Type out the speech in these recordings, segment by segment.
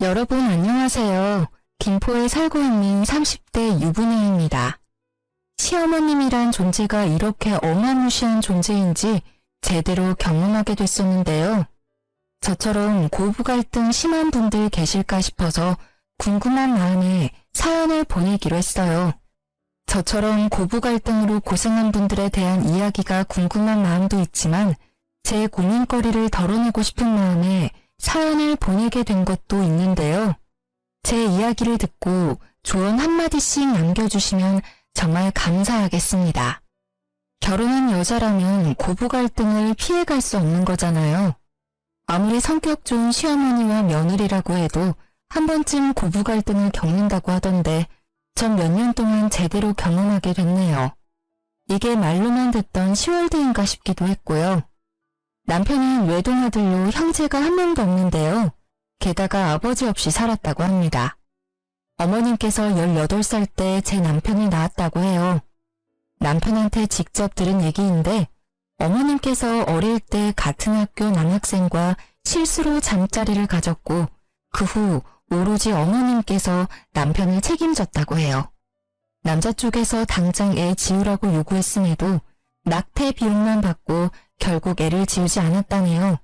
여러분 안녕하세요. 김포에 살고 있는 30대 유부녀입니다. 시어머님이란 존재가 이렇게 어마무시한 존재인지 제대로 경험하게 됐었는데요. 저처럼 고부 갈등 심한 분들 계실까 싶어서 궁금한 마음에 사연을 보내기로 했어요. 저처럼 고부 갈등으로 고생한 분들에 대한 이야기가 궁금한 마음도 있지만 제 고민거리를 덜어내고 싶은 마음에 사연을 보내게 된 것도 있는데요. 제 이야기를 듣고 조언 한마디씩 남겨주시면 정말 감사하겠습니다. 결혼한 여자라면 고부 갈등을 피해갈 수 없는 거잖아요. 아무리 성격 좋은 시어머니와 며느리라고 해도 한 번쯤 고부 갈등을 겪는다고 하던데 전 몇 년 동안 제대로 경험하게 됐네요. 이게 말로만 듣던 시월드인가 싶기도 했고요. 남편은 외동아들로 형제가 한 명도 없는데요. 게다가 아버지 없이 살았다고 합니다. 어머님께서 18살 때 제 남편을 낳았다고 해요. 남편한테 직접 들은 얘기인데 어머님께서 어릴 때 같은 학교 남학생과 실수로 잠자리를 가졌고 그 후 오로지 어머님께서 남편을 책임졌다고 해요. 남자 쪽에서 당장 애 지우라고 요구했음에도 낙태 비용만 받고 결국 애를 지우지 않았다네요.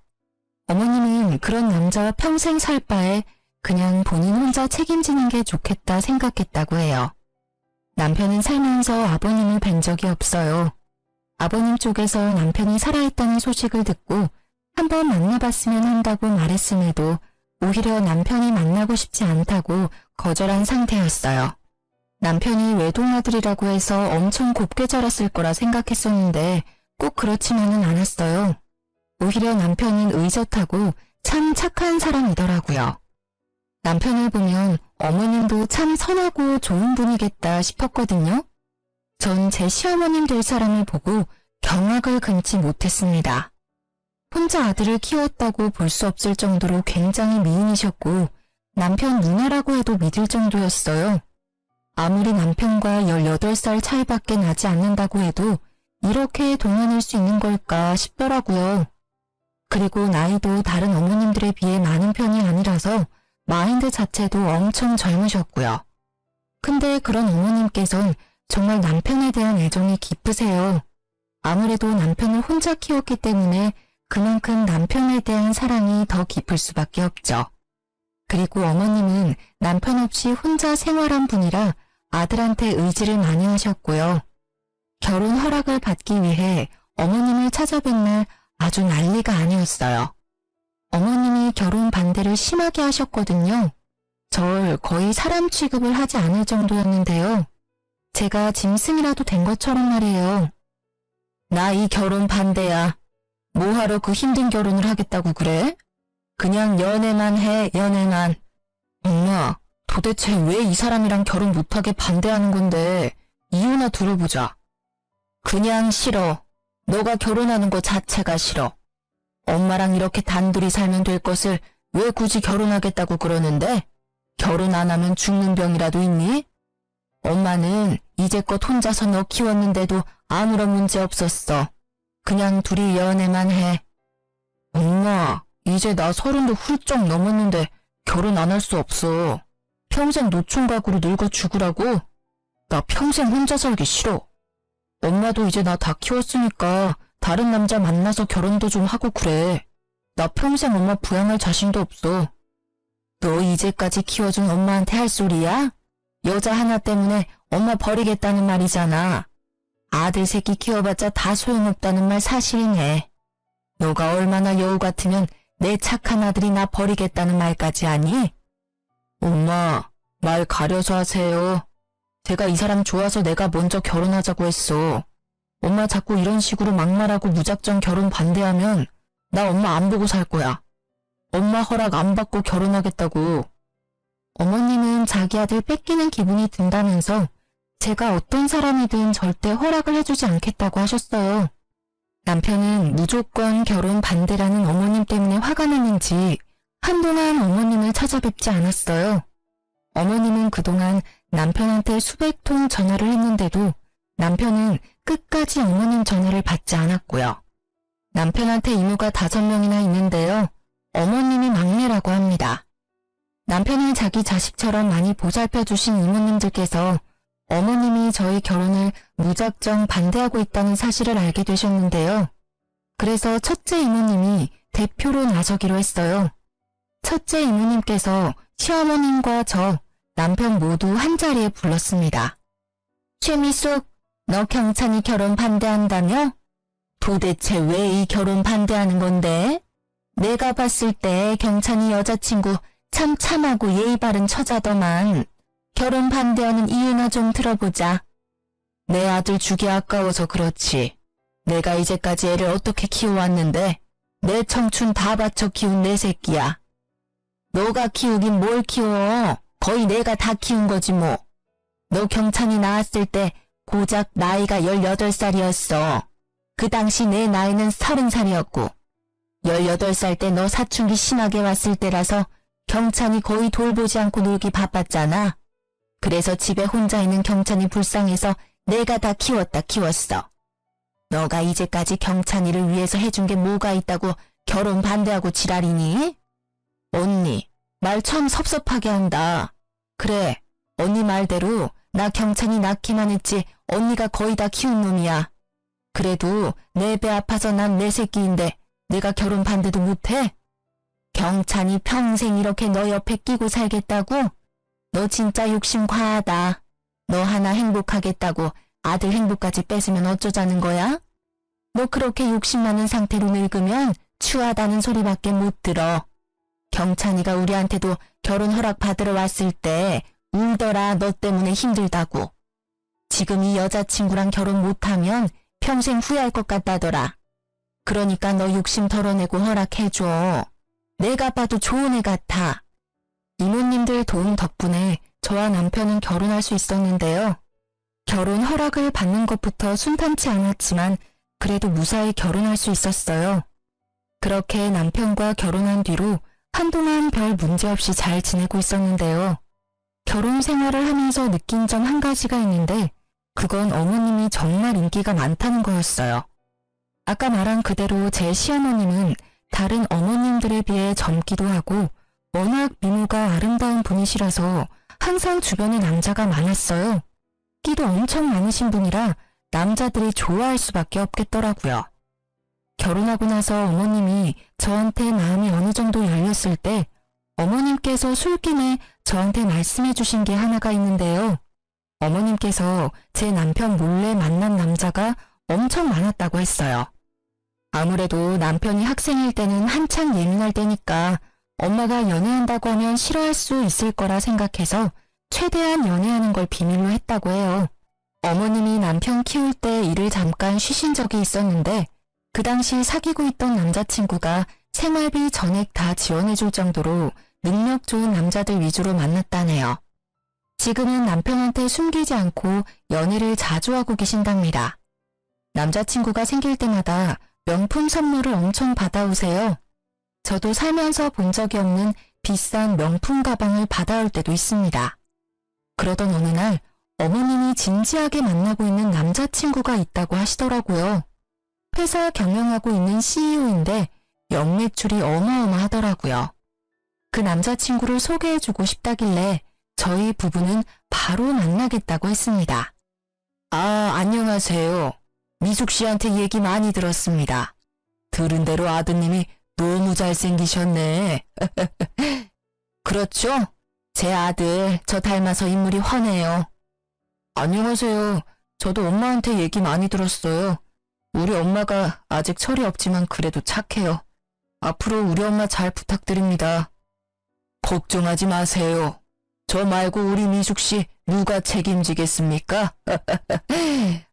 어머님은 그런 남자와 평생 살 바에 그냥 본인 혼자 책임지는 게 좋겠다 생각했다고 해요. 남편은 살면서 아버님을 뵌 적이 없어요. 아버님 쪽에서 남편이 살아있다는 소식을 듣고 한번 만나봤으면 한다고 말했음에도 오히려 남편이 만나고 싶지 않다고 거절한 상태였어요. 남편이 외동아들이라고 해서 엄청 곱게 자랐을 거라 생각했었는데 꼭 그렇지만은 않았어요. 오히려 남편은 의젓하고 참 착한 사람이더라고요. 남편을 보면 어머님도 참 선하고 좋은 분이겠다 싶었거든요. 전 제 시어머님 될 사람을 보고 경악을 금치 못했습니다. 혼자 아들을 키웠다고 볼 수 없을 정도로 굉장히 미인이셨고 남편 누나라고 해도 믿을 정도였어요. 아무리 남편과 18살 차이밖에 나지 않는다고 해도 이렇게 동안일 수 있는 걸까 싶더라고요. 그리고 나이도 다른 어머님들에 비해 많은 편이 아니라서 마인드 자체도 엄청 젊으셨고요. 근데 그런 어머님께선 정말 남편에 대한 애정이 깊으세요. 아무래도 남편을 혼자 키웠기 때문에 그만큼 남편에 대한 사랑이 더 깊을 수밖에 없죠. 그리고 어머님은 남편 없이 혼자 생활한 분이라 아들한테 의지를 많이 하셨고요. 결혼 허락을 받기 위해 어머님을 찾아뵌 날 아주 난리가 아니었어요. 어머님이 결혼 반대를 심하게 하셨거든요. 절 거의 사람 취급을 하지 않을 정도였는데요. 제가 짐승이라도 된 것처럼 말이에요. 나 이 결혼 반대야. 뭐하러 그 힘든 결혼을 하겠다고 그래? 그냥 연애만 해, 연애만. 엄마, 도대체 왜 이 사람이랑 결혼 못하게 반대하는 건데 이유나 들어보자. 그냥 싫어. 너가 결혼하는 거 자체가 싫어. 엄마랑 이렇게 단둘이 살면 될 것을 왜 굳이 결혼하겠다고 그러는데? 결혼 안 하면 죽는 병이라도 있니? 엄마는 이제껏 혼자서 너 키웠는데도 아무런 문제 없었어. 그냥 둘이 연애만 해. 엄마, 이제 나 30도 훌쩍 넘었는데 결혼 안 할 수 없어. 평생 노총각으로 늙어 죽으라고? 나 평생 혼자 살기 싫어. 엄마도 이제 나 다 키웠으니까 다른 남자 만나서 결혼도 좀 하고 그래. 나 평생 엄마 부양할 자신도 없어. 너 이제까지 키워준 엄마한테 할 소리야? 여자 하나 때문에 엄마 버리겠다는 말이잖아. 아들 새끼 키워봤자 다 소용없다는 말 사실이네. 너가 얼마나 여우 같으면 내 착한 아들이 나 버리겠다는 말까지 하니? 엄마, 말 가려서 하세요. 제가 이 사람 좋아서 내가 먼저 결혼하자고 했어. 엄마 자꾸 이런 식으로 막말하고 무작정 결혼 반대하면 나 엄마 안 보고 살 거야. 엄마 허락 안 받고 결혼하겠다고. 어머님은 자기 아들 뺏기는 기분이 든다면서 제가 어떤 사람이든 절대 허락을 해주지 않겠다고 하셨어요. 남편은 무조건 결혼 반대라는 어머님 때문에 화가 났는지 한동안 어머님을 찾아뵙지 않았어요. 어머님은 그동안 남편한테 수백 통 전화를 했는데도 남편은 끝까지 어머님 전화를 받지 않았고요. 남편한테 이모가 5명이나 있는데요. 어머님이 막내라고 합니다. 남편을 자기 자식처럼 많이 보살펴주신 이모님들께서 어머님이 저희 결혼을 무작정 반대하고 있다는 사실을 알게 되셨는데요. 그래서 첫째 이모님이 대표로 나서기로 했어요. 첫째 이모님께서 시어머님과 저, 남편 모두 한자리에 불렀습니다. 최미숙, 너 경찬이 결혼 반대한다며? 도대체 왜 이 결혼 반대하는 건데? 내가 봤을 때 경찬이 여자친구 참 참하고 예의 바른 처자더만. 결혼 반대하는 이유나 좀 들어보자. 내 아들 주기 아까워서 그렇지. 내가 이제까지 애를 어떻게 키워왔는데 내 청춘 다 바쳐 키운 내 새끼야. 너가 키우긴 뭘 키워. 거의 내가 다 키운 거지 뭐. 너 경찬이 낳았을 때 고작 나이가 18살이었어. 그 당시 내 나이는 30살이었고 18살 때 너 사춘기 심하게 왔을 때라서 경찬이 거의 돌보지 않고 놀기 바빴잖아. 그래서 집에 혼자 있는 경찬이 불쌍해서 내가 다 키웠어. 너가 이제까지 경찬이를 위해서 해준 게 뭐가 있다고 결혼 반대하고 지랄이니? 언니, 말 참 섭섭하게 한다. 그래, 언니 말대로 나 경찬이 낳기만 했지 언니가 거의 다 키운 놈이야. 그래도 내 배 아파서 난 내 새끼인데 내가 결혼 반대도 못해? 경찬이 평생 이렇게 너 옆에 끼고 살겠다고? 너 진짜 욕심 과하다. 너 하나 행복하겠다고 아들 행복까지 뺏으면 어쩌자는 거야? 너 그렇게 욕심 많은 상태로 늙으면 추하다는 소리밖에 못 들어. 경찬이가 우리한테도 결혼 허락 받으러 왔을 때 울더라. 너 때문에 힘들다고. 지금 이 여자친구랑 결혼 못하면 평생 후회할 것 같다더라. 그러니까 너 욕심 덜어내고 허락해줘. 내가 봐도 좋은 애 같아. 이모님들 도움 덕분에 저와 남편은 결혼할 수 있었는데요. 결혼 허락을 받는 것부터 순탄치 않았지만 그래도 무사히 결혼할 수 있었어요. 그렇게 남편과 결혼한 뒤로 한동안 별 문제 없이 잘 지내고 있었는데요. 결혼 생활을 하면서 느낀 점 한 가지가 있는데 그건 어머님이 정말 인기가 많다는 거였어요. 아까 말한 그대로 제 시어머님은 다른 어머님들에 비해 젊기도 하고 워낙 미모가 아름다운 분이시라서 항상 주변에 남자가 많았어요. 끼도 엄청 많으신 분이라 남자들이 좋아할 수밖에 없겠더라고요. 결혼하고 나서 어머님이 저한테 마음이 어느 정도 열렸을 때 어머님께서 술김에 저한테 말씀해 주신 게 하나가 있는데요. 어머님께서 제 남편 몰래 만난 남자가 엄청 많았다고 했어요. 아무래도 남편이 학생일 때는 한창 예민할 때니까 엄마가 연애한다고 하면 싫어할 수 있을 거라 생각해서 최대한 연애하는 걸 비밀로 했다고 해요. 어머님이 남편 키울 때 일을 잠깐 쉬신 적이 있었는데 그 당시 사귀고 있던 남자친구가 생활비 전액 다 지원해줄 정도로 능력 좋은 남자들 위주로 만났다네요. 지금은 남편한테 숨기지 않고 연애를 자주 하고 계신답니다. 남자친구가 생길 때마다 명품 선물을 엄청 받아오세요. 저도 살면서 본 적이 없는 비싼 명품 가방을 받아올 때도 있습니다. 그러던 어느 날 어머님이 진지하게 만나고 있는 남자친구가 있다고 하시더라고요. 회사 경영하고 있는 CEO인데 연매출이 어마어마하더라고요. 그 남자친구를 소개해주고 싶다길래 저희 부부는 바로 만나겠다고 했습니다. 아, 안녕하세요. 미숙 씨한테 얘기 많이 들었습니다. 들은 대로 아드님이 너무 잘생기셨네. 그렇죠? 제 아들 저 닮아서 인물이 훤해요. 안녕하세요. 저도 엄마한테 얘기 많이 들었어요. 우리 엄마가 아직 철이 없지만 그래도 착해요. 앞으로 우리 엄마 잘 부탁드립니다. 걱정하지 마세요. 저 말고 우리 미숙 씨 누가 책임지겠습니까?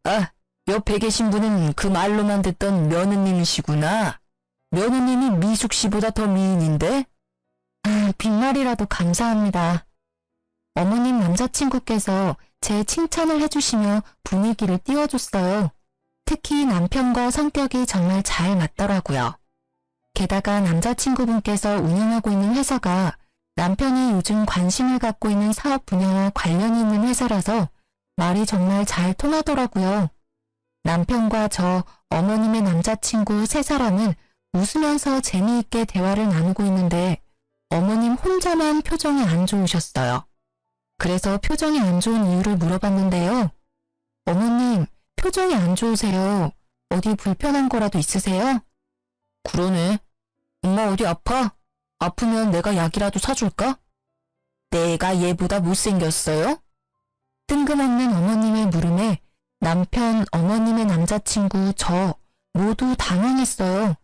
아, 옆에 계신 분은 그 말로만 듣던 며느님이시구나. 며느님이 미숙 씨보다 더 미인인데? 빈말이라도 감사합니다. 어머님 남자친구께서 제 칭찬을 해주시며 분위기를 띄워줬어요. 특히 남편과 성격이 정말 잘 맞더라고요. 게다가 남자친구분께서 운영하고 있는 회사가 남편이 요즘 관심을 갖고 있는 사업 분야와 관련이 있는 회사라서 말이 정말 잘 통하더라고요. 남편과 저, 어머님의 남자친구 세 사람은 웃으면서 재미있게 대화를 나누고 있는데 어머님 혼자만 표정이 안 좋으셨어요. 그래서 표정이 안 좋은 이유를 물어봤는데요. 어머님, 표정이 안 좋으세요. 어디 불편한 거라도 있으세요? 그러네. 엄마 어디 아파? 아프면 내가 약이라도 사줄까? 내가 얘보다 못생겼어요? 뜬금없는 어머님의 물음에 남편, 어머님의 남자친구, 저 모두 당황했어요.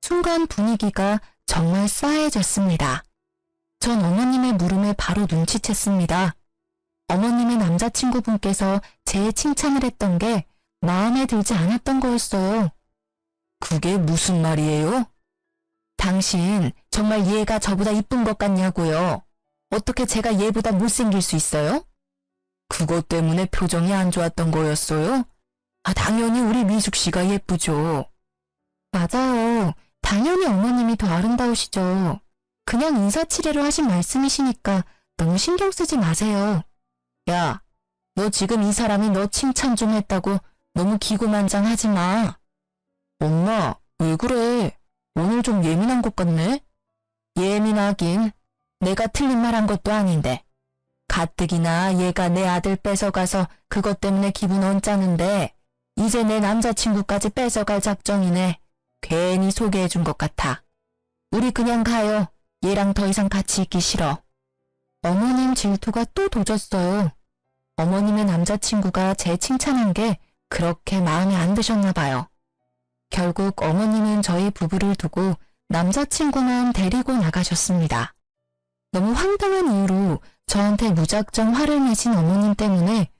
순간 분위기가 정말 싸해졌습니다. 전 어머님의 물음에 바로 눈치챘습니다. 어머님의 남자친구분께서 제 칭찬을 했던 게 마음에 들지 않았던 거였어요. 그게 무슨 말이에요? 당신 정말 얘가 저보다 이쁜 것 같냐고요. 어떻게 제가 얘보다 못생길 수 있어요? 그것 때문에 표정이 안 좋았던 거였어요? 당연히 우리 미숙 씨가 예쁘죠. 맞아요. 당연히 어머님이 더 아름다우시죠. 그냥 인사치레로 하신 말씀이시니까 너무 신경 쓰지 마세요. 야, 너 지금 이 사람이 너 칭찬 좀 했다고 너무 기고만장하지 마. 엄마, 왜 그래? 오늘 좀 예민한 것 같네? 예민하긴. 내가 틀린 말 한 것도 아닌데. 가뜩이나 얘가 내 아들 뺏어가서 그것 때문에 기분 언짢은데 이제 내 남자친구까지 뺏어갈 작정이네. 괜히 소개해준 것 같아. 우리 그냥 가요. 얘랑 더 이상 같이 있기 싫어. 어머님 질투가 또 도졌어요. 어머님의 남자친구가 제 칭찬한 게 그렇게 마음에 안 드셨나 봐요. 결국 어머님은 저희 부부를 두고 남자친구만 데리고 나가셨습니다. 너무 황당한 이유로 저한테 무작정 화를 내신 어머님 때문에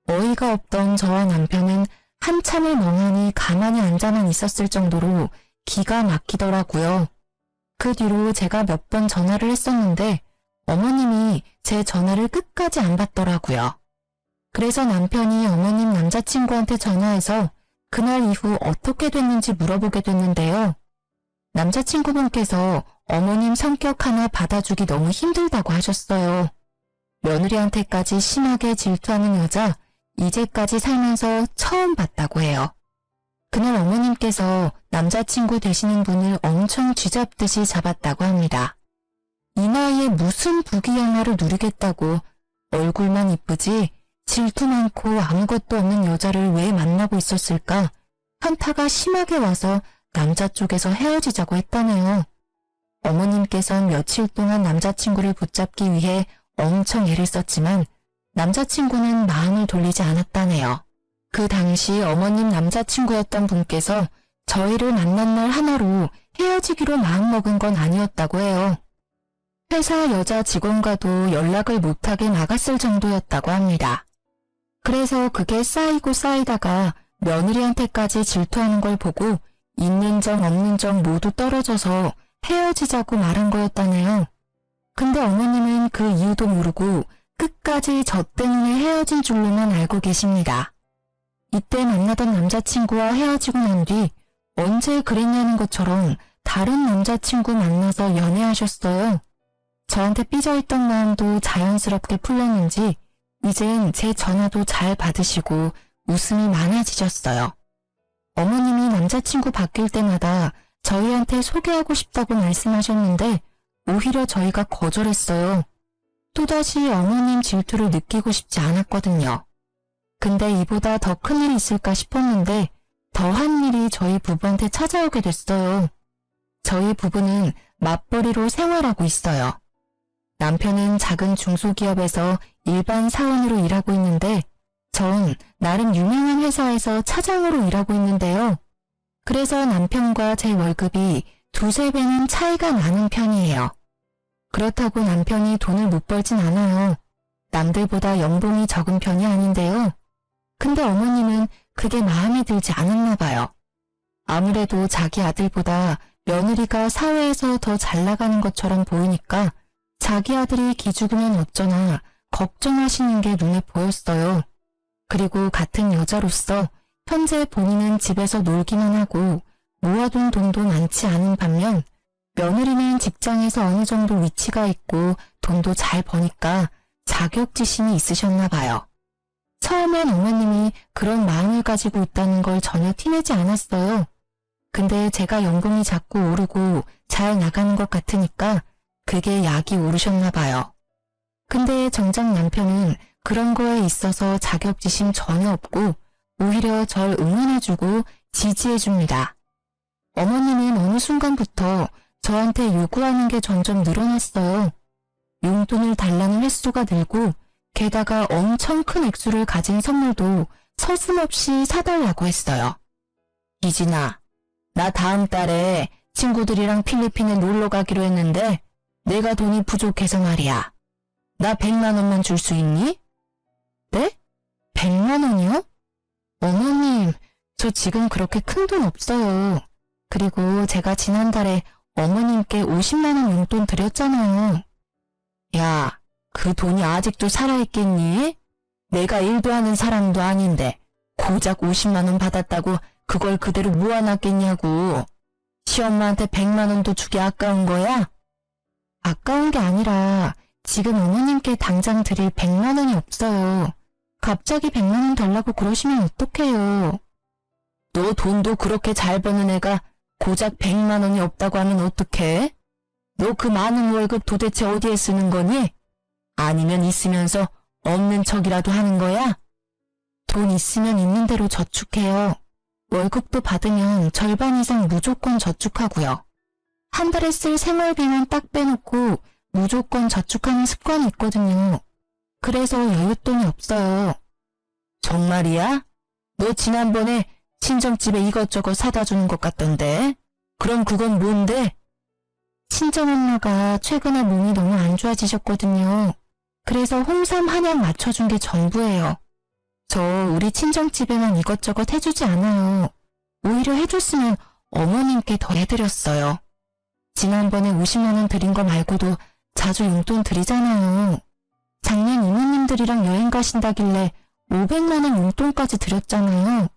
어이가 없던 저와 남편은 한참을 멍하니 가만히 앉아만 있었을 정도로 기가 막히더라고요. 그 뒤로 제가 몇 번 전화를 했었는데 어머님이 제 전화를 끝까지 안 받더라고요. 그래서 남편이 어머님 남자친구한테 전화해서 그날 이후 어떻게 됐는지 물어보게 됐는데요. 남자친구분께서 어머님 성격 하나 받아주기 너무 힘들다고 하셨어요. 며느리한테까지 심하게 질투하는 여자, 이제까지 살면서 처음 봤다고 해요. 그날 어머님께서 남자친구 되시는 분을 엄청 쥐잡듯이 잡았다고 합니다. 이 나이에 무슨 부귀영화를 누리겠다고 얼굴만 이쁘지 질투 많고 아무것도 없는 여자를 왜 만나고 있었을까 현타가 심하게 와서 남자 쪽에서 헤어지자고 했다네요. 어머님께선 며칠 동안 남자친구를 붙잡기 위해 엄청 애를 썼지만 남자친구는 마음을 돌리지 않았다네요. 그 당시 어머님 남자친구였던 분께서 저희를 만난 날 하나로 헤어지기로 마음먹은 건 아니었다고 해요. 회사 여자 직원과도 연락을 못하게 나갔을 정도였다고 합니다. 그래서 그게 쌓이고 쌓이다가 며느리한테까지 질투하는 걸 보고 있는 정 없는 정 모두 떨어져서 헤어지자고 말한 거였다네요. 근데 어머님은 그 이유도 모르고 끝까지 저 때문에 헤어진 줄로만 알고 계십니다. 이때 만나던 남자친구와 헤어지고 난 뒤 언제 그랬냐는 것처럼 다른 남자친구 만나서 연애하셨어요. 저한테 삐져있던 마음도 자연스럽게 풀렸는지 이젠 제 전화도 잘 받으시고 웃음이 많아지셨어요. 어머님이 남자친구 바뀔 때마다 저희한테 소개하고 싶다고 말씀하셨는데 오히려 저희가 거절했어요. 또다시 어머님 질투를 느끼고 싶지 않았거든요. 근데 이보다 더 큰일이 있을까 싶었는데 더한 일이 저희 부부한테 찾아오게 됐어요. 저희 부부는 맞벌이로 생활하고 있어요. 남편은 작은 중소기업에서 일반 사원으로 일하고 있는데 전 나름 유명한 회사에서 차장으로 일하고 있는데요. 그래서 남편과 제 월급이 두세 배는 차이가 나는 편이에요. 그렇다고 남편이 돈을 못 벌진 않아요. 남들보다 연봉이 적은 편이 아닌데요. 근데 어머님은 그게 마음에 들지 않았나 봐요. 아무래도 자기 아들보다 며느리가 사회에서 더 잘 나가는 것처럼 보이니까 자기 아들이 기죽으면 어쩌나 걱정하시는 게 눈에 보였어요. 그리고 같은 여자로서 현재 본인은 집에서 놀기만 하고 모아둔 돈도 많지 않은 반면 며느리는 직장에서 어느 정도 위치가 있고 돈도 잘 버니까 자격지심이 있으셨나 봐요. 처음엔 어머님이 그런 마음을 가지고 있다는 걸 전혀 티내지 않았어요. 근데 제가 연봉이 자꾸 오르고 잘 나가는 것 같으니까 그게 약이 오르셨나 봐요. 근데 정작 남편은 그런 거에 있어서 자격지심 전혀 없고 오히려 절 응원해주고 지지해줍니다. 어머님은 어느 순간부터 저한테 요구하는 게 점점 늘어났어요. 용돈을 달라는 횟수가 늘고 게다가 엄청 큰 액수를 가진 선물도 서슴없이 사달라고 했어요. 이진아, 나 다음 달에 친구들이랑 필리핀에 놀러 가기로 했는데 내가 돈이 부족해서 말이야. 나 100만 원만 줄 수 있니? 네? 100만 원이요? 어머님, 저 지금 그렇게 큰 돈 없어요. 그리고 제가 지난달에 어머님께 50만 원 용돈 드렸잖아요. 야, 그 돈이 아직도 살아있겠니? 내가 일도 하는 사람도 아닌데 고작 50만 원 받았다고 그걸 그대로 모아놨겠냐고. 시엄마한테 100만 원도 주기 아까운 거야? 아까운 게 아니라 지금 어머님께 당장 드릴 100만 원이 없어요. 갑자기 100만 원 달라고 그러시면 어떡해요. 너 돈도 그렇게 잘 버는 애가 고작 100만 원이 없다고 하면 어떡해? 너 그 많은 월급 도대체 어디에 쓰는 거니? 아니면 있으면서 없는 척이라도 하는 거야? 돈 있으면 있는 대로 저축해요. 월급도 받으면 절반 이상 무조건 저축하고요. 한 달에 쓸 생활비만 딱 빼놓고 무조건 저축하는 습관이 있거든요. 그래서 여윳돈이 없어요. 정말이야? 너 지난번에 친정집에 이것저것 사다 주는 것 같던데? 그럼 그건 뭔데? 친정엄마가 최근에 몸이 너무 안 좋아지셨거든요. 그래서 홍삼 한약 맞춰준 게 전부예요. 저 우리 친정집에만 이것저것 해주지 않아요. 오히려 해줬으면 어머님께 더 해드렸어요. 지난번에 50만 원 드린 거 말고도 자주 용돈 드리잖아요. 작년 이모님들이랑 여행 가신다길래 500만 원 용돈까지 드렸잖아요.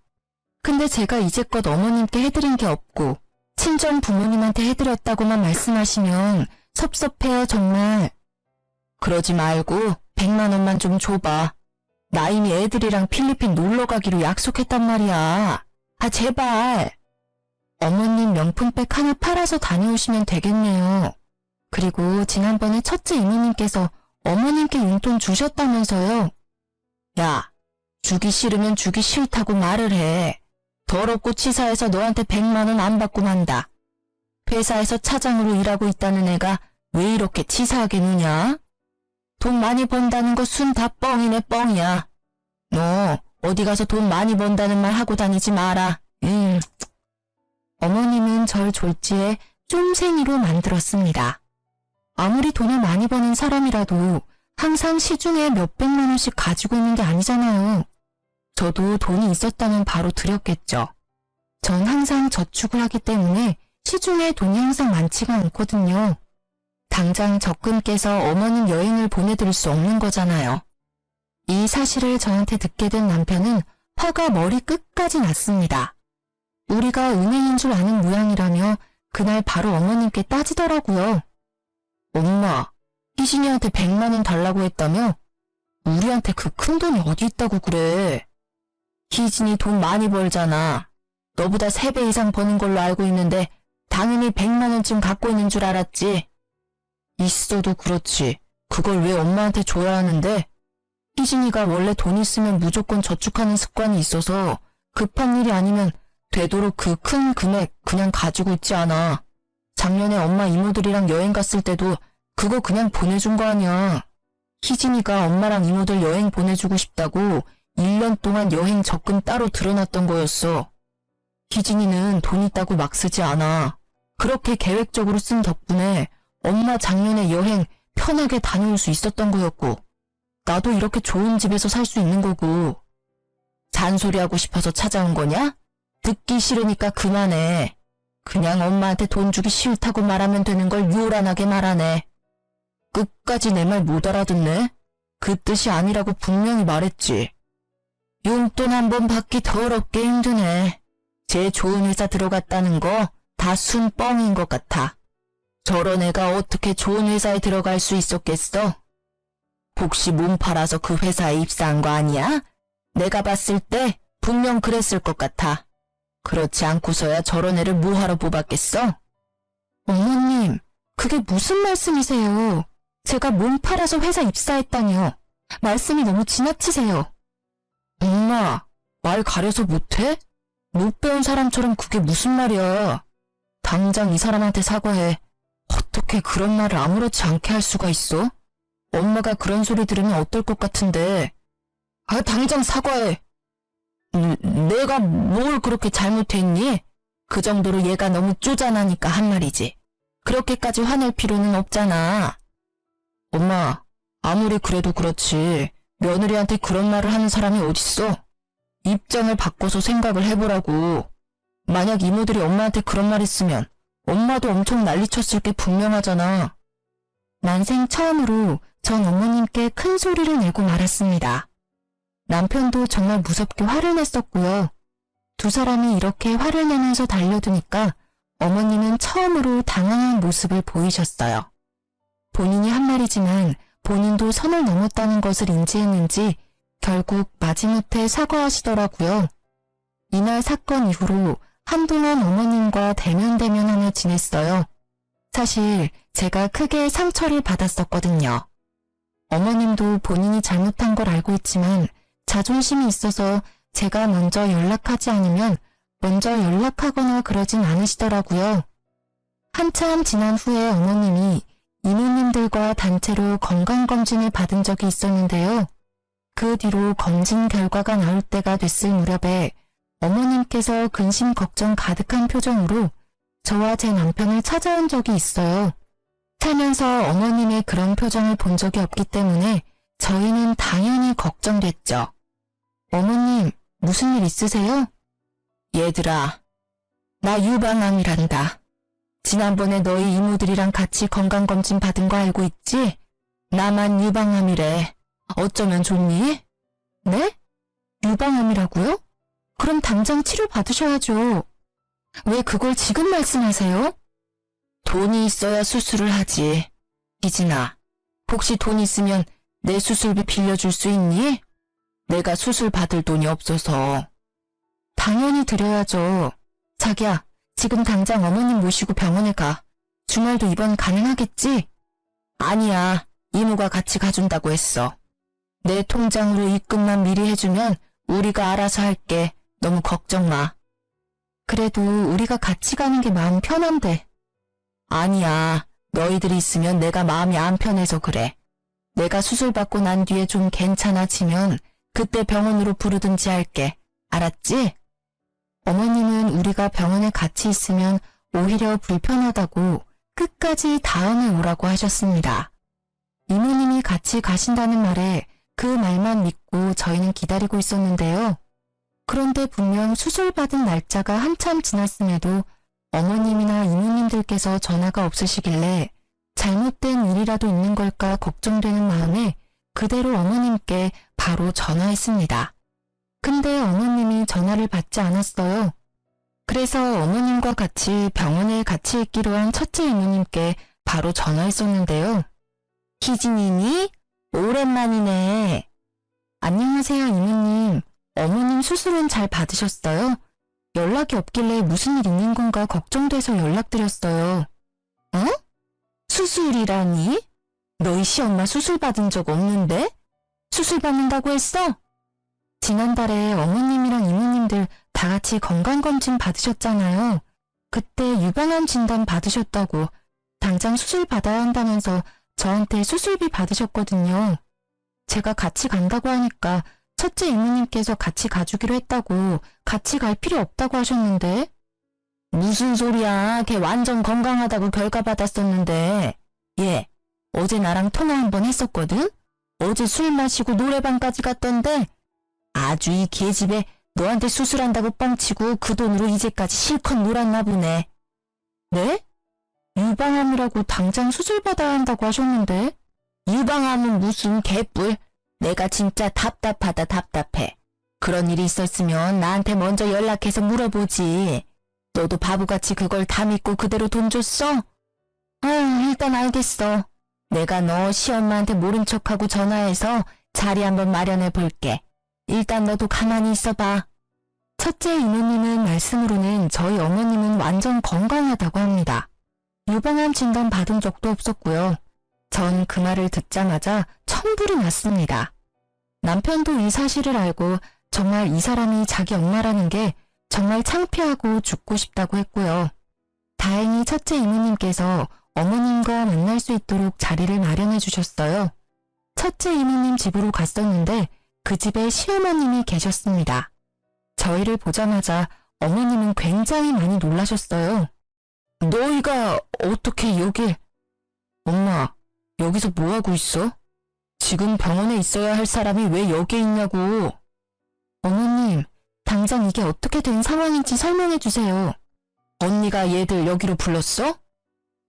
근데 제가 이제껏 어머님께 해드린 게 없고 친정 부모님한테 해드렸다고만 말씀하시면 섭섭해요, 정말. 그러지 말고 100만 원만 좀 줘봐. 나 이미 애들이랑 필리핀 놀러 가기로 약속했단 말이야. 아, 제발. 어머님 명품백 하나 팔아서 다녀오시면 되겠네요. 그리고 지난번에 첫째 이모님께서 어머님께 용돈 주셨다면서요. 야, 주기 싫으면 주기 싫다고 말을 해. 더럽고 치사해서 너한테 100만 원 안 받고 만다. 회사에서 차장으로 일하고 있다는 애가 왜 이렇게 치사하게 누냐? 돈 많이 번다는 거 순 다 뻥이네, 뻥이야. 너 어디 가서 돈 많이 번다는 말 하고 다니지 마라. 어머님은 절 졸지에 쫌생이로 만들었습니다. 아무리 돈을 많이 버는 사람이라도 항상 시중에 몇백만 원씩 가지고 있는 게 아니잖아요. 저도 돈이 있었다면 바로 드렸겠죠. 전 항상 저축을 하기 때문에 시중에 돈이 항상 많지가 않거든요. 당장 적금께서 어머님 여행을 보내드릴 수 없는 거잖아요. 이 사실을 저한테 듣게 된 남편은 화가 머리 끝까지 났습니다. 우리가 은행인 줄 아는 모양이라며 그날 바로 어머님께 따지더라고요. 엄마, 희진이한테 100만 원 달라고 했다며? 우리한테 그 큰 돈이 어디 있다고 그래. 희진이 돈 많이 벌잖아. 너보다 3배 이상 버는 걸로 알고 있는데 당연히 100만 원쯤 갖고 있는 줄 알았지. 있어도 그렇지. 그걸 왜 엄마한테 줘야 하는데? 희진이가 원래 돈 있으면 무조건 저축하는 습관이 있어서 급한 일이 아니면 되도록 그 큰 금액 그냥 가지고 있지 않아. 작년에 엄마 이모들이랑 여행 갔을 때도 그거 그냥 보내준 거 아니야. 희진이가 엄마랑 이모들 여행 보내주고 싶다고 1년 동안 여행 적금 따로 들어놨던 거였어. 희진이는 돈 있다고 막 쓰지 않아. 그렇게 계획적으로 쓴 덕분에 엄마 작년에 여행 편하게 다녀올 수 있었던 거였고 나도 이렇게 좋은 집에서 살 수 있는 거고. 잔소리하고 싶어서 찾아온 거냐? 듣기 싫으니까 그만해. 그냥 엄마한테 돈 주기 싫다고 말하면 되는 걸 요란하게 말하네. 끝까지 내 말 못 알아듣네? 그 뜻이 아니라고 분명히 말했지. 용돈 한 번 받기 더럽게 힘드네. 제 좋은 회사 들어갔다는 거 다 순 뻥인 것 같아. 저런 애가 어떻게 좋은 회사에 들어갈 수 있었겠어? 혹시 몸 팔아서 그 회사에 입사한 거 아니야? 내가 봤을 때 분명 그랬을 것 같아. 그렇지 않고서야 저런 애를 뭐하러 뽑았겠어? 어머님, 그게 무슨 말씀이세요? 제가 몸 팔아서 회사 입사했다뇨. 말씀이 너무 지나치세요. 엄마, 말 가려서 못해? 못 배운 사람처럼 그게 무슨 말이야. 당장 이 사람한테 사과해. 어떻게 그런 말을 아무렇지 않게 할 수가 있어? 엄마가 그런 소리 들으면 어떨 것 같은데. 당장 사과해. 내가 뭘 그렇게 잘못했니? 그 정도로 얘가 너무 쪼잔하니까 한 말이지. 그렇게까지 화낼 필요는 없잖아. 엄마, 아무리 그래도 그렇지 며느리한테 그런 말을 하는 사람이 어딨어? 입장을 바꿔서 생각을 해보라고. 만약 이모들이 엄마한테 그런 말 했으면 엄마도 엄청 난리쳤을 게 분명하잖아. 난생 처음으로 전 어머님께 큰 소리를 내고 말았습니다. 남편도 정말 무섭게 화를 냈었고요. 두 사람이 이렇게 화를 내면서 달려드니까 어머님은 처음으로 당황한 모습을 보이셨어요. 본인이 한 말이지만 본인도 선을 넘었다는 것을 인지했는지 결국 마지못해 사과하시더라고요. 이날 사건 이후로 한동안 어머님과 대면대면하며 지냈어요. 사실 제가 크게 상처를 받았었거든요. 어머님도 본인이 잘못한 걸 알고 있지만 자존심이 있어서 제가 먼저 연락하지 않으면 먼저 연락하거나 그러진 않으시더라고요. 한참 지난 후에 어머님이 이모님들과 단체로 건강검진을 받은 적이 있었는데요. 그 뒤로 검진 결과가 나올 때가 됐을 무렵에 어머님께서 근심 걱정 가득한 표정으로 저와 제 남편을 찾아온 적이 있어요. 살면서 어머님의 그런 표정을 본 적이 없기 때문에 저희는 당연히 걱정됐죠. 어머님, 무슨 일 있으세요? 얘들아, 나 유방암이란다. 지난번에 너희 이모들이랑 같이 건강검진 받은 거 알고 있지? 나만 유방암이래. 어쩌면 좋니? 네? 유방암이라고요? 그럼 당장 치료 받으셔야죠. 왜 그걸 지금 말씀하세요? 돈이 있어야 수술을 하지. 희진아, 혹시 돈 있으면 내 수술비 빌려줄 수 있니? 내가 수술 받을 돈이 없어서. 당연히 드려야죠. 자기야, 지금 당장 어머님 모시고 병원에 가. 주말도 입원 가능하겠지? 아니야, 이모가 같이 가준다고 했어. 내 통장으로 입금만 미리 해주면 우리가 알아서 할게. 너무 걱정 마. 그래도 우리가 같이 가는 게 마음 편한데. 아니야, 너희들이 있으면 내가 마음이 안 편해서 그래. 내가 수술 받고 난 뒤에 좀 괜찮아지면 그때 병원으로 부르든지 할게. 알았지? 어머님은 우리가 병원에 같이 있으면 오히려 불편하다고 끝까지 다음에 오라고 하셨습니다. 이모님이 같이 가신다는 말에 그 말만 믿고 저희는 기다리고 있었는데요. 그런데 분명 수술 받은 날짜가 한참 지났음에도 어머님이나 이모님들께서 전화가 없으시길래 잘못된 일이라도 있는 걸까 걱정되는 마음에 그대로 어머님께 바로 전화했습니다. 근데 어머님이 전화를 받지 않았어요. 그래서 어머님과 같이 병원에 같이 있기로 한 첫째 이모님께 바로 전화했었는데요. 희진이니? 오랜만이네. 안녕하세요, 이모님. 어머님 수술은 잘 받으셨어요? 연락이 없길래 무슨 일 있는 건가 걱정돼서 연락드렸어요. 어? 수술이라니? 너희 시엄마 수술 받은 적 없는데? 수술 받는다고 했어? 지난달에 어머님이랑 이모님들 다 같이 건강검진 받으셨잖아요. 그때 유방암 진단 받으셨다고 당장 수술 받아야 한다면서 저한테 수술비 받으셨거든요. 제가 같이 간다고 하니까 첫째 이모님께서 같이 가주기로 했다고 같이 갈 필요 없다고 하셨는데. 무슨 소리야. 걔 완전 건강하다고 결과 받았었는데. 얘 어제 나랑 통화 한 번 했었거든? 어제 술 마시고 노래방까지 갔던데 아주 이 계집애 너한테 수술한다고 뻥치고 그 돈으로 이제까지 실컷 놀았나 보네. 네? 유방암이라고 당장 수술 받아야 한다고 하셨는데. 유방암은 무슨 개뿔. 내가 진짜 답답하다 답답해. 그런 일이 있었으면 나한테 먼저 연락해서 물어보지. 너도 바보같이 그걸 다 믿고 그대로 돈 줬어? 아유, 일단 알겠어. 내가 너 시엄마한테 모른 척하고 전화해서 자리 한번 마련해 볼게. 일단 너도 가만히 있어봐. 첫째 이모님은 말씀으로는 저희 어머님은 완전 건강하다고 합니다. 유방암 진단 받은 적도 없었고요. 전 그 말을 듣자마자 천불이 났습니다. 남편도 이 사실을 알고 정말 이 사람이 자기 엄마라는 게 정말 창피하고 죽고 싶다고 했고요. 다행히 첫째 이모님께서 어머님과 만날 수 있도록 자리를 마련해 주셨어요. 첫째 이모님 집으로 갔었는데 그 집에 시어머님이 계셨습니다. 저희를 보자마자 어머님은 굉장히 많이 놀라셨어요. 너희가 어떻게 여기... 엄마, 여기서 뭐하고 있어? 지금 병원에 있어야 할 사람이 왜 여기에 있냐고. 어머님, 당장 이게 어떻게 된 상황인지 설명해 주세요. 언니가 얘들 여기로 불렀어?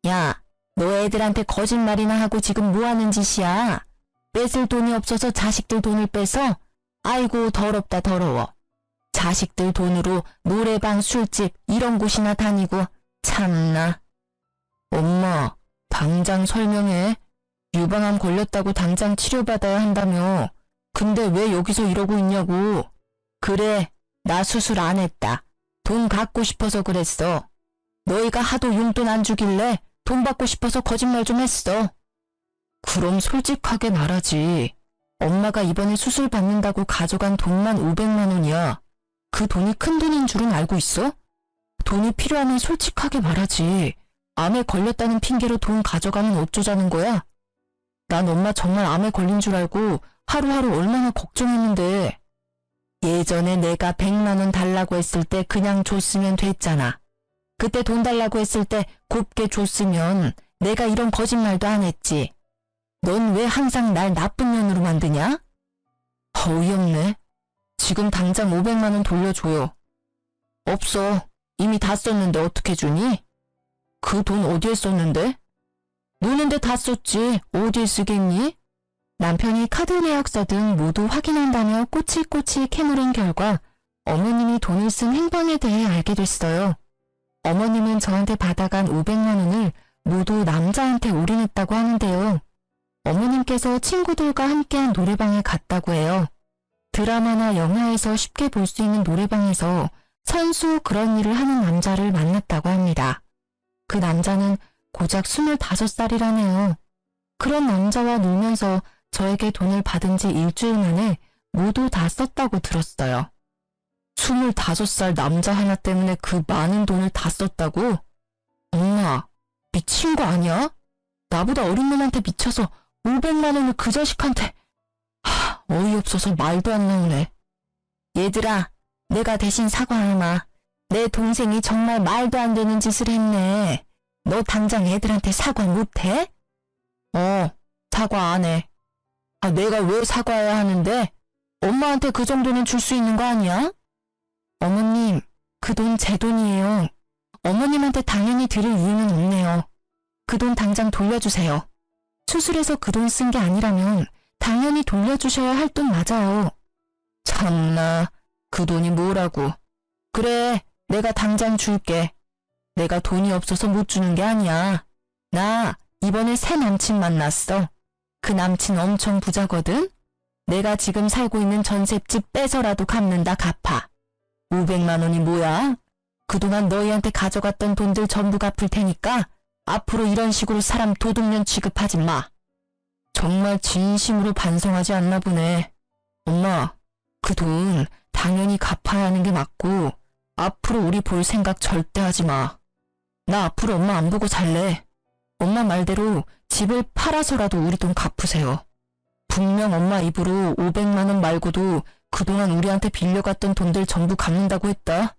야, 너 애들한테 거짓말이나 하고 지금 뭐 하는 짓이야? 뺏을 돈이 없어서 자식들 돈을 뺏어? 아이고 더럽다 더러워. 자식들 돈으로 노래방, 술집 이런 곳이나 다니고 참나. 엄마, 당장 설명해. 유방암 걸렸다고 당장 치료받아야 한다며. 근데 왜 여기서 이러고 있냐고. 그래, 나 수술 안 했다. 돈 갖고 싶어서 그랬어. 너희가 하도 용돈 안 주길래 돈 받고 싶어서 거짓말 좀 했어. 그럼 솔직하게 말하지. 엄마가 이번에 수술 받는다고 가져간 돈만 500만 원이야. 그 돈이 큰 돈인 줄은 알고 있어? 돈이 필요하면 솔직하게 말하지. 암에 걸렸다는 핑계로 돈 가져가면 어쩌자는 거야? 난 엄마 정말 암에 걸린 줄 알고 하루하루 얼마나 걱정했는데. 예전에 내가 100만 원 달라고 했을 때 그냥 줬으면 됐잖아. 그때 돈 달라고 했을 때 곱게 줬으면 내가 이런 거짓말도 안 했지. 넌 왜 항상 날 나쁜 년으로 만드냐? 어이없네. 지금 당장 500만 원 돌려줘요. 없어. 이미 다 썼는데 어떻게 주니? 그 돈 어디에 썼는데? 노는데 다 썼지. 어디에 쓰겠니? 남편이 카드 내역서 등 모두 확인한다며 꼬치꼬치 캐물은 결과 어머님이 돈을 쓴 행방에 대해 알게 됐어요. 어머님은 저한테 받아간 500만 원을 모두 남자한테 올인했다고 하는데요. 어머님께서 친구들과 함께한 노래방에 갔다고 해요. 드라마나 영화에서 쉽게 볼 수 있는 노래방에서 선수 그런 일을 하는 남자를 만났다고 합니다. 그 남자는 고작 25살이라네요. 그런 남자와 놀면서 저에게 돈을 받은 지 일주일 만에 모두 다 썼다고 들었어요. 25살 남자 하나 때문에 그 많은 돈을 다 썼다고? 엄마, 미친 거 아니야? 나보다 어린 놈한테 미쳐서 500만 원을 그 자식한테... 어이없어서 말도 안 나오네. 얘들아, 내가 대신 사과하마. 내 동생이 정말 말도 안 되는 짓을 했네. 너 당장 애들한테 사과 못해? 사과 안 해. 내가 왜 사과해야 하는데? 엄마한테 그 정도는 줄 수 있는 거 아니야? 어머님, 그 돈 제 돈이에요. 어머님한테 당연히 드릴 이유는 없네요. 그 돈 당장 돌려주세요. 수술해서 그 돈 쓴 게 아니라면 당연히 돌려주셔야 할 돈 맞아요. 참나, 그 돈이 뭐라고. 그래, 내가 당장 줄게. 내가 돈이 없어서 못 주는 게 아니야. 나 이번에 새 남친 만났어. 그 남친 엄청 부자거든? 내가 지금 살고 있는 전셋집 빼서라도 갚는다 갚아. 500만 원이 뭐야? 그동안 너희한테 가져갔던 돈들 전부 갚을 테니까 앞으로 이런 식으로 사람 도둑년 취급하지 마. 정말 진심으로 반성하지 않나 보네. 엄마, 그 돈 당연히 갚아야 하는 게 맞고 앞으로 우리 볼 생각 절대 하지 마. 나 앞으로 엄마 안 보고 살래. 엄마 말대로 집을 팔아서라도 우리 돈 갚으세요. 분명 엄마 입으로 500만 원 말고도 그동안 우리한테 빌려갔던 돈들 전부 갚는다고 했다.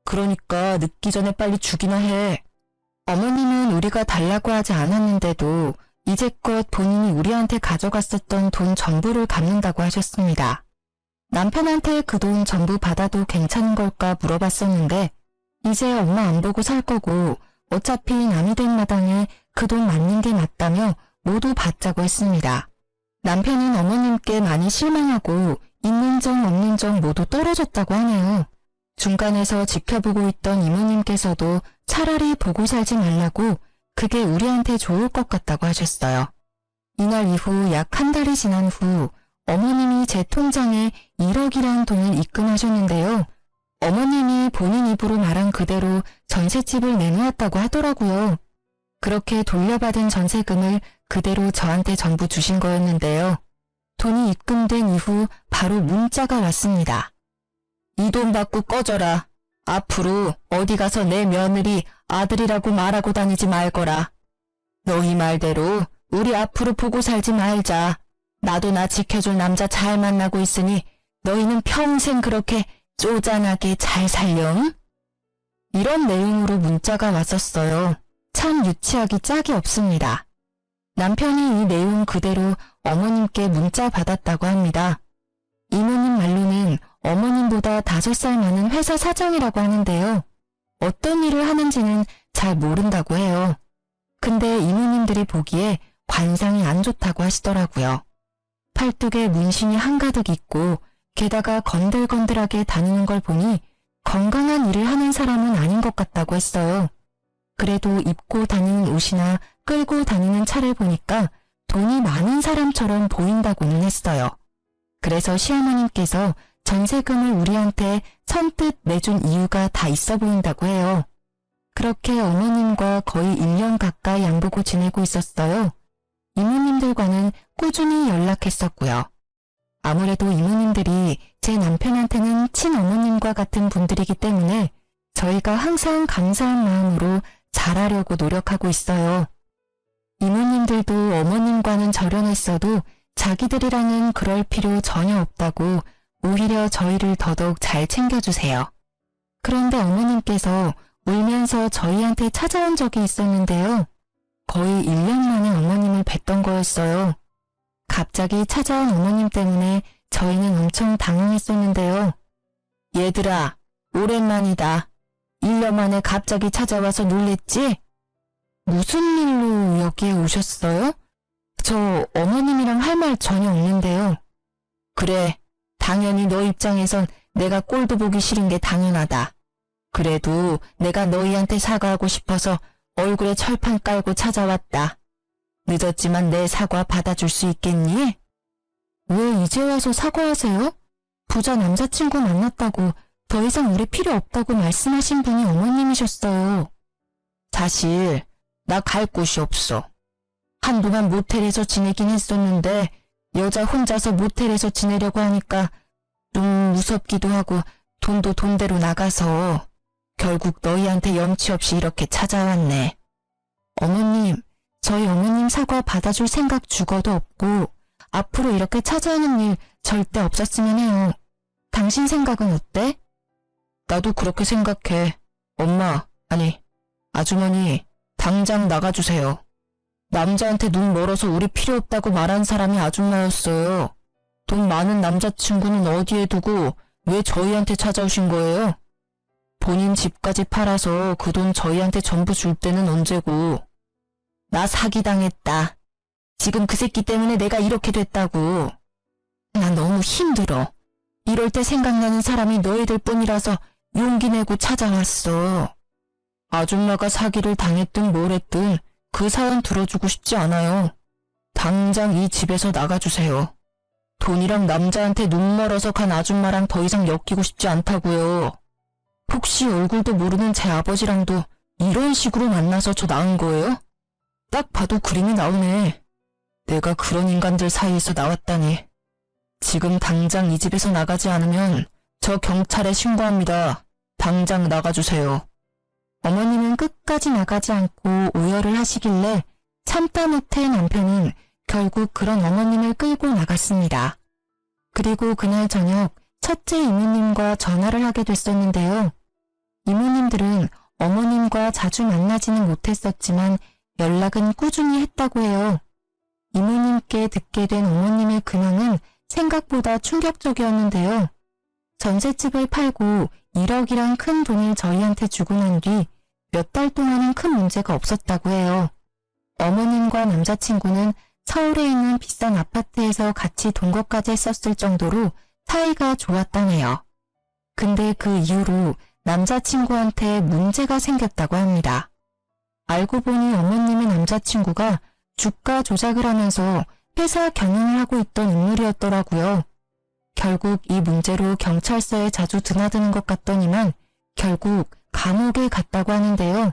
그러니까 늦기 전에 빨리 주기나 해. 어머님은 우리가 달라고 하지 않았는데도 이제껏 본인이 우리한테 가져갔었던 돈 전부를 갚는다고 하셨습니다. 남편한테 그 돈 전부 받아도 괜찮은 걸까 물어봤었는데 이제 엄마 안 보고 살 거고 어차피 남이 된 마당에 그 돈 맞는 게 맞다며 모두 받자고 했습니다. 남편은 어머님께 많이 실망하고 있는 정 없는 정 모두 떨어졌다고 하네요. 중간에서 지켜보고 있던 이모님께서도 차라리 보고 살지 말라고 그게 우리한테 좋을 것 같다고 하셨어요. 이날 이후 약 한 달이 지난 후 어머님이 제 통장에 1억이란 돈을 입금하셨는데요. 어머님이 본인 입으로 말한 그대로 전셋집을 내놓았다고 하더라고요. 그렇게 돌려받은 전세금을 그대로 저한테 전부 주신 거였는데요. 돈이 입금된 이후 바로 문자가 왔습니다. 이 돈 받고 꺼져라. 앞으로 어디 가서 내 며느리 아들이라고 말하고 다니지 말거라. 너희 말대로 우리 앞으로 보고 살지 말자. 나도 나 지켜줄 남자 잘 만나고 있으니 너희는 평생 그렇게 쪼잔하게 잘 살렴? 이런 내용으로 문자가 왔었어요. 참 유치하기 짝이 없습니다. 남편이 이 내용 그대로 어머님께 문자 받았다고 합니다. 이모님 말로는 어머님보다 5살 많은 회사 사장이라고 하는데요. 어떤 일을 하는지는 잘 모른다고 해요. 근데 이모님들이 보기에 관상이 안 좋다고 하시더라고요. 팔뚝에 문신이 한가득 있고 게다가 건들건들하게 다니는 걸 보니 건강한 일을 하는 사람은 아닌 것 같다고 했어요. 그래도 입고 다니는 옷이나 끌고 다니는 차를 보니까 돈이 많은 사람처럼 보인다고는 했어요. 그래서 시어머님께서 전세금을 우리한테 선뜻 내준 이유가 다 있어 보인다고 해요. 그렇게 어머님과 거의 1년 가까이 안 보고 지내고 있었어요. 이모님들과는 꾸준히 연락했었고요. 아무래도 이모님들이 제 남편한테는 친어머님과 같은 분들이기 때문에 저희가 항상 감사한 마음으로 잘하려고 노력하고 있어요. 이모님들도 어머님과는 절연했어도 자기들이랑은 그럴 필요 전혀 없다고 오히려 저희를 더더욱 잘 챙겨주세요. 그런데 어머님께서 울면서 저희한테 찾아온 적이 있었는데요. 거의 1년 만에 어머님을 뵀던 거였어요. 갑자기 찾아온 어머님 때문에 저희는 엄청 당황했었는데요. 얘들아, 오랜만이다. 1년 만에 갑자기 찾아와서 놀랬지? 무슨 일로 여기에 오셨어요? 저 어머님이랑 할 말 전혀 없는데요. 그래, 당연히 너 입장에선 내가 꼴도 보기 싫은 게 당연하다. 그래도 내가 너희한테 사과하고 싶어서 얼굴에 철판 깔고 찾아왔다. 늦었지만 내 사과 받아줄 수 있겠니? 왜 이제 와서 사과하세요? 부자 남자친구 만났다고 더 이상 우리 필요 없다고 말씀하신 분이 어머님이셨어요. 사실 나 갈 곳이 없어. 한동안 모텔에서 지내긴 했었는데 여자 혼자서 모텔에서 지내려고 하니까 좀 무섭기도 하고 돈도 돈대로 나가서 결국 너희한테 염치 없이 이렇게 찾아왔네. 어머님, 저희 어머님 사과 받아줄 생각 죽어도 없고 앞으로 이렇게 찾아오는 일 절대 없었으면 해요. 당신 생각은 어때? 나도 그렇게 생각해. 엄마, 아니, 아주머니, 당장 나가주세요. 남자한테 눈 멀어서 우리 필요 없다고 말한 사람이 아줌마였어요. 돈 많은 남자친구는 어디에 두고 왜 저희한테 찾아오신 거예요? 본인 집까지 팔아서 그 돈 저희한테 전부 줄 때는 언제고. 나 사기당했다. 지금 그 새끼 때문에 내가 이렇게 됐다고. 나 너무 힘들어. 이럴 때 생각나는 사람이 너희들 뿐이라서 용기 내고 찾아왔어. 아줌마가 사기를 당했든 뭘 했든 그 사연 들어주고 싶지 않아요. 당장 이 집에서 나가주세요. 돈이랑 남자한테 눈 멀어서 간 아줌마랑 더 이상 엮이고 싶지 않다고요. 혹시 얼굴도 모르는 제 아버지랑도 이런 식으로 만나서 저 나은 거예요? 딱 봐도 그림이 나오네. 내가 그런 인간들 사이에서 나왔다니. 지금 당장 이 집에서 나가지 않으면 저 경찰에 신고합니다. 당장 나가주세요. 어머님은 끝까지 나가지 않고 오열을 하시길래 참다 못해 남편은 결국 그런 어머님을 끌고 나갔습니다. 그리고 그날 저녁 첫째 이모님과 전화를 하게 됐었는데요. 이모님들은 어머님과 자주 만나지는 못했었지만 연락은 꾸준히 했다고 해요. 이모님께 듣게 된 어머님의 근황은 생각보다 충격적이었는데요. 전셋집을 팔고 1억이란 큰 돈을 저희한테 주고 난 뒤 몇 달 동안은 큰 문제가 없었다고 해요. 어머님과 남자친구는 서울에 있는 비싼 아파트에서 같이 동거까지 했었을 정도로 사이가 좋았다네요. 근데 그 이후로 남자친구한테 문제가 생겼다고 합니다. 알고 보니 어머님의 남자친구가 주가 조작을 하면서 회사 경영을 하고 있던 인물이었더라고요. 결국 이 문제로 경찰서에 자주 드나드는 것 같더니만 결국 감옥에 갔다고 하는데요.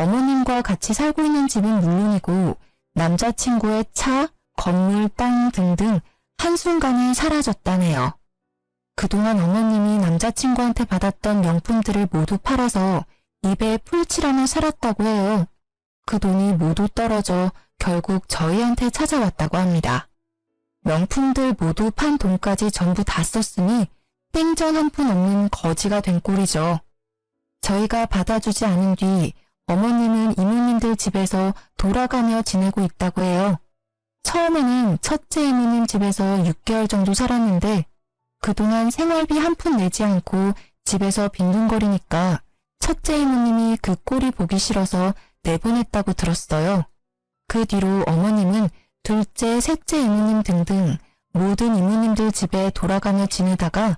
어머님과 같이 살고 있는 집은 물론이고 남자친구의 차, 건물, 땅 등등 한순간에 사라졌다네요. 그동안 어머님이 남자친구한테 받았던 명품들을 모두 팔아서 입에 풀칠하며 살았다고 해요. 그 돈이 모두 떨어져 결국 저희한테 찾아왔다고 합니다. 명품들 모두 판 돈까지 전부 다 썼으니 땡전 한 푼 없는 거지가 된 꼴이죠. 저희가 받아주지 않은 뒤 어머님은 이모님들 집에서 돌아가며 지내고 있다고 해요. 처음에는 첫째 이모님 집에서 6개월 정도 살았는데 그동안 생활비 한 푼 내지 않고 집에서 빈둥거리니까 첫째 이모님이 그 꼴이 보기 싫어서 내보냈다고 들었어요. 그 뒤로 어머님은 둘째, 셋째 이모님 등등 모든 이모님들 집에 돌아가며 지내다가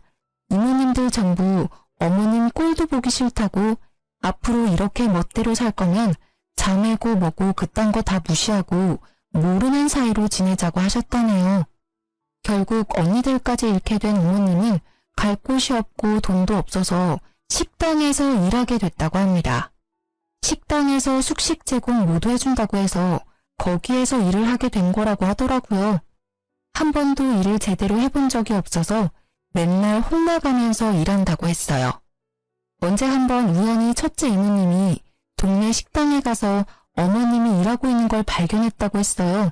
이모님들 전부 어머님 꼴도 보기 싫다고 앞으로 이렇게 멋대로 살 거면 자매고 뭐고 그딴 거 다 무시하고 모르는 사이로 지내자고 하셨다네요. 결국 언니들까지 잃게 된 어머님은 갈 곳이 없고 돈도 없어서 식당에서 일하게 됐다고 합니다. 식당에서 숙식 제공 모두 해준다고 해서 거기에서 일을 하게 된 거라고 하더라고요. 한 번도 일을 제대로 해본 적이 없어서 맨날 혼나가면서 일한다고 했어요. 언제 한번 우연히 첫째 이모님이 동네 식당에 가서 어머님이 일하고 있는 걸 발견했다고 했어요.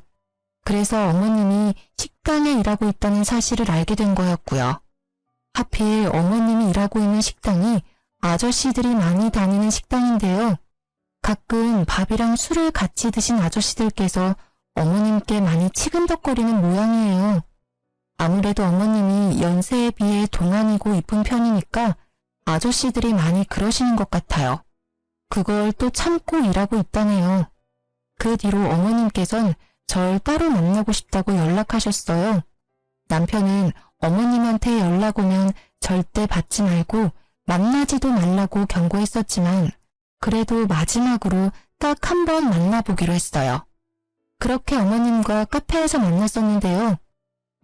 그래서 어머님이 식당에 일하고 있다는 사실을 알게 된 거였고요. 하필 어머님이 일하고 있는 식당이 아저씨들이 많이 다니는 식당인데요. 가끔 밥이랑 술을 같이 드신 아저씨들께서 어머님께 많이 치근덕거리는 모양이에요. 아무래도 어머님이 연세에 비해 동안이고 이쁜 편이니까 아저씨들이 많이 그러시는 것 같아요. 그걸 또 참고 일하고 있다네요. 그 뒤로 어머님께선 절 따로 만나고 싶다고 연락하셨어요. 남편은 어머님한테 연락 오면 절대 받지 말고 만나지도 말라고 경고했었지만 그래도 마지막으로 딱 한 번 만나보기로 했어요. 그렇게 어머님과 카페에서 만났었는데요.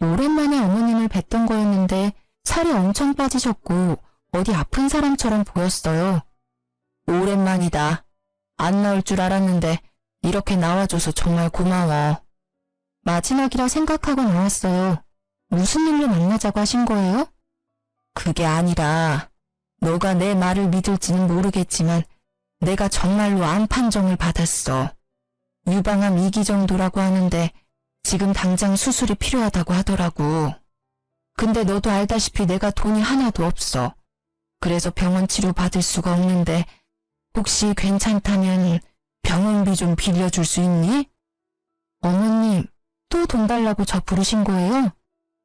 오랜만에 어머님을 뵀던 거였는데 살이 엄청 빠지셨고 어디 아픈 사람처럼 보였어요. 오랜만이다. 안 나올 줄 알았는데 이렇게 나와줘서 정말 고마워. 마지막이라 생각하고 나왔어요. 무슨 일로 만나자고 하신 거예요? 그게 아니라 너가 내 말을 믿을지는 모르겠지만 내가 정말로 암 판정을 받았어. 유방암 2기 정도라고 하는데 지금 당장 수술이 필요하다고 하더라고. 근데 너도 알다시피 내가 돈이 하나도 없어. 그래서 병원 치료 받을 수가 없는데 혹시 괜찮다면 병원비 좀 빌려줄 수 있니? 어머님, 또 돈 달라고 저 부르신 거예요?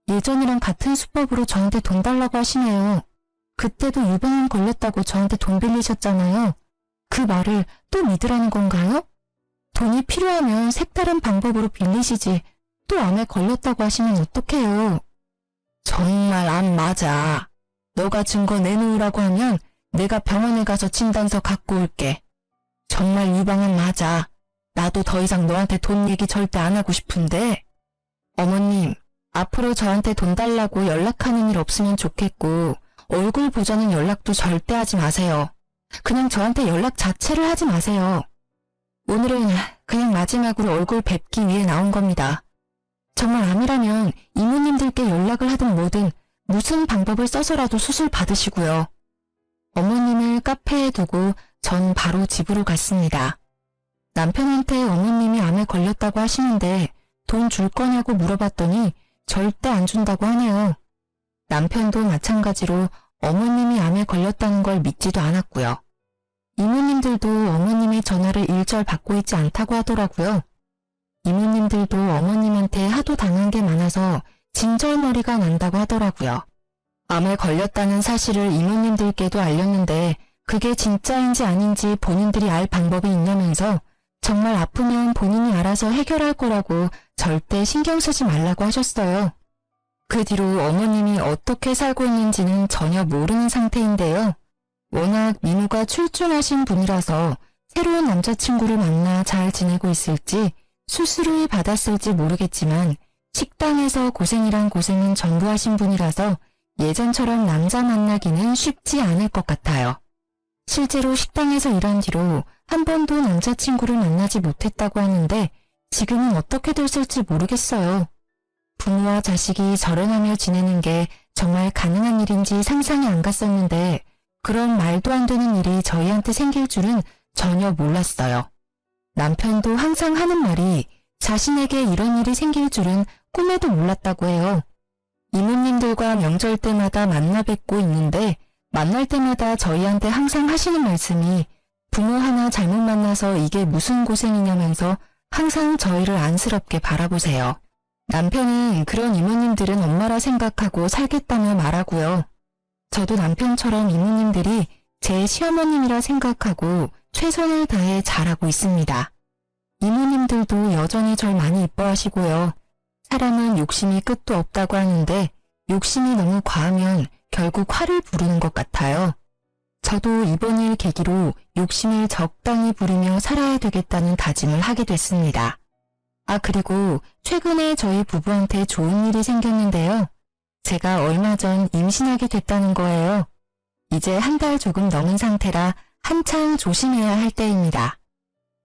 예전이랑 같은 수법으로 저한테 돈 달라고 하시네요. 그때도 유방암 걸렸다고 저한테 돈 빌리셨잖아요. 그 말을 또 믿으라는 건가요? 돈이 필요하면 색다른 방법으로 빌리시지 또 암에 걸렸다고 하시면 어떡해요? 정말 암 맞아. 너가 증거 내놓으라고 하면 내가 병원에 가서 진단서 갖고 올게. 정말 유방암 맞아. 나도 더 이상 너한테 돈 얘기 절대 안 하고 싶은데. 어머님, 앞으로 저한테 돈 달라고 연락하는 일 없으면 좋겠고 얼굴 보자는 연락도 절대 하지 마세요. 그냥 저한테 연락 자체를 하지 마세요. 오늘은 그냥 마지막으로 얼굴 뵙기 위해 나온 겁니다. 정말 암이라면 이모님들께 연락을 하든 뭐든 무슨 방법을 써서라도 수술 받으시고요. 어머님을 카페에 두고 전 바로 집으로 갔습니다. 남편한테 어머님이 암에 걸렸다고 하시는데 돈 줄 거냐고 물어봤더니 절대 안 준다고 하네요. 남편도 마찬가지로 어머님이 암에 걸렸다는 걸 믿지도 않았고요. 이모님들도 어머님의 전화를 일절 받고 있지 않다고 하더라고요. 이모님들도 어머님한테 하도 당한 게 많아서 진절머리가 난다고 하더라고요. 암에 걸렸다는 사실을 이모님들께도 알렸는데 그게 진짜인지 아닌지 본인들이 알 방법이 있냐면서 정말 아프면 본인이 알아서 해결할 거라고 절대 신경 쓰지 말라고 하셨어요. 그 뒤로 어머님이 어떻게 살고 있는지는 전혀 모르는 상태인데요. 워낙 미모가 출중하신 분이라서 새로운 남자친구를 만나 잘 지내고 있을지 수술을 받았을지 모르겠지만 식당에서 고생이란 고생은 전부 하신 분이라서 예전처럼 남자 만나기는 쉽지 않을 것 같아요. 실제로 식당에서 일한 뒤로 한 번도 남자친구를 만나지 못했다고 하는데 지금은 어떻게 됐을지 모르겠어요. 부모와 자식이 절연하며 지내는 게 정말 가능한 일인지 상상이 안 갔었는데 그런 말도 안 되는 일이 저희한테 생길 줄은 전혀 몰랐어요. 남편도 항상 하는 말이 자신에게 이런 일이 생길 줄은 꿈에도 몰랐다고 해요. 이모님들과 명절 때마다 만나 뵙고 있는데 만날 때마다 저희한테 항상 하시는 말씀이 부모 하나 잘못 만나서 이게 무슨 고생이냐면서 항상 저희를 안쓰럽게 바라보세요. 남편은 그런 이모님들은 엄마라 생각하고 살겠다며 말하고요. 저도 남편처럼 이모님들이 제 시어머님이라 생각하고 최선을 다해 잘하고 있습니다. 이모님들도 여전히 절 많이 이뻐하시고요. 사람은 욕심이 끝도 없다고 하는데 욕심이 너무 과하면 결국 화를 부르는 것 같아요. 저도 이번 일 계기로 욕심을 적당히 부리며 살아야 되겠다는 다짐을 하게 됐습니다. 그리고 최근에 저희 부부한테 좋은 일이 생겼는데요. 제가 얼마 전 임신하게 됐다는 거예요. 이제 한 달 조금 넘은 상태라 한창 조심해야 할 때입니다.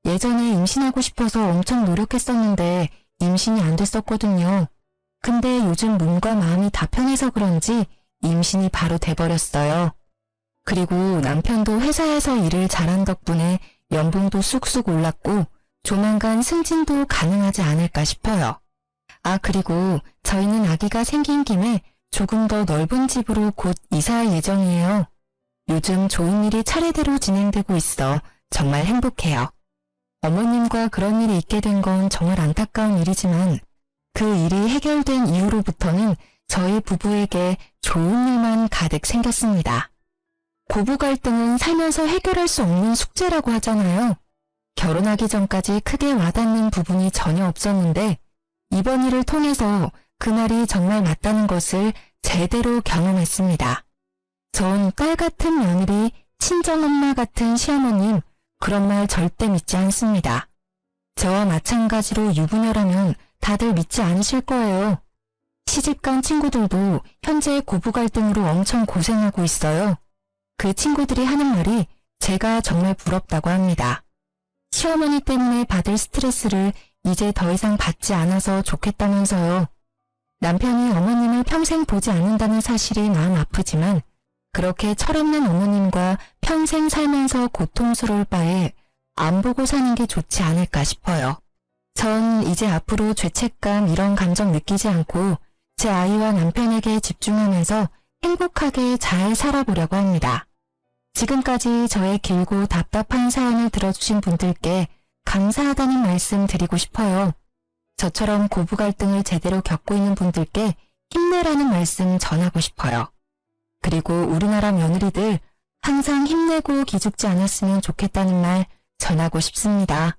예전에 임신하고 싶어서 엄청 노력했었는데 임신이 안 됐었거든요. 근데 요즘 몸과 마음이 다 편해서 그런지 임신이 바로 돼버렸어요. 그리고 남편도 회사에서 일을 잘한 덕분에 연봉도 쑥쑥 올랐고 조만간 승진도 가능하지 않을까 싶어요. 그리고 저희는 아기가 생긴 김에 조금 더 넓은 집으로 곧 이사할 예정이에요. 요즘 좋은 일이 차례대로 진행되고 있어 정말 행복해요. 어머님과 그런 일이 있게 된 건 정말 안타까운 일이지만 그 일이 해결된 이후로부터는 저희 부부에게 좋은 일만 가득 생겼습니다. 고부 갈등은 살면서 해결할 수 없는 숙제라고 하잖아요. 결혼하기 전까지 크게 와닿는 부분이 전혀 없었는데 이번 일을 통해서 그 말이 정말 맞다는 것을 제대로 경험했습니다. 전 딸 같은 며느리, 친정엄마 같은 시어머님, 그런 말 절대 믿지 않습니다. 저와 마찬가지로 유부녀라면 다들 믿지 않으실 거예요. 시집간 친구들도 현재 고부 갈등으로 엄청 고생하고 있어요. 그 친구들이 하는 말이 제가 정말 부럽다고 합니다. 시어머니 때문에 받을 스트레스를 이제 더 이상 받지 않아서 좋겠다면서요. 남편이 어머님을 평생 보지 않는다는 사실이 마음 아프지만 그렇게 철없는 어머님과 평생 살면서 고통스러울 바에 안 보고 사는 게 좋지 않을까 싶어요. 전 이제 앞으로 죄책감 이런 감정 느끼지 않고 제 아이와 남편에게 집중하면서 행복하게 잘 살아보려고 합니다. 지금까지 저의 길고 답답한 사연을 들어주신 분들께 감사하다는 말씀 드리고 싶어요. 저처럼 고부 갈등을 제대로 겪고 있는 분들께 힘내라는 말씀 전하고 싶어요. 그리고 우리나라 며느리들 항상 힘내고 기죽지 않았으면 좋겠다는 말 전하고 싶습니다.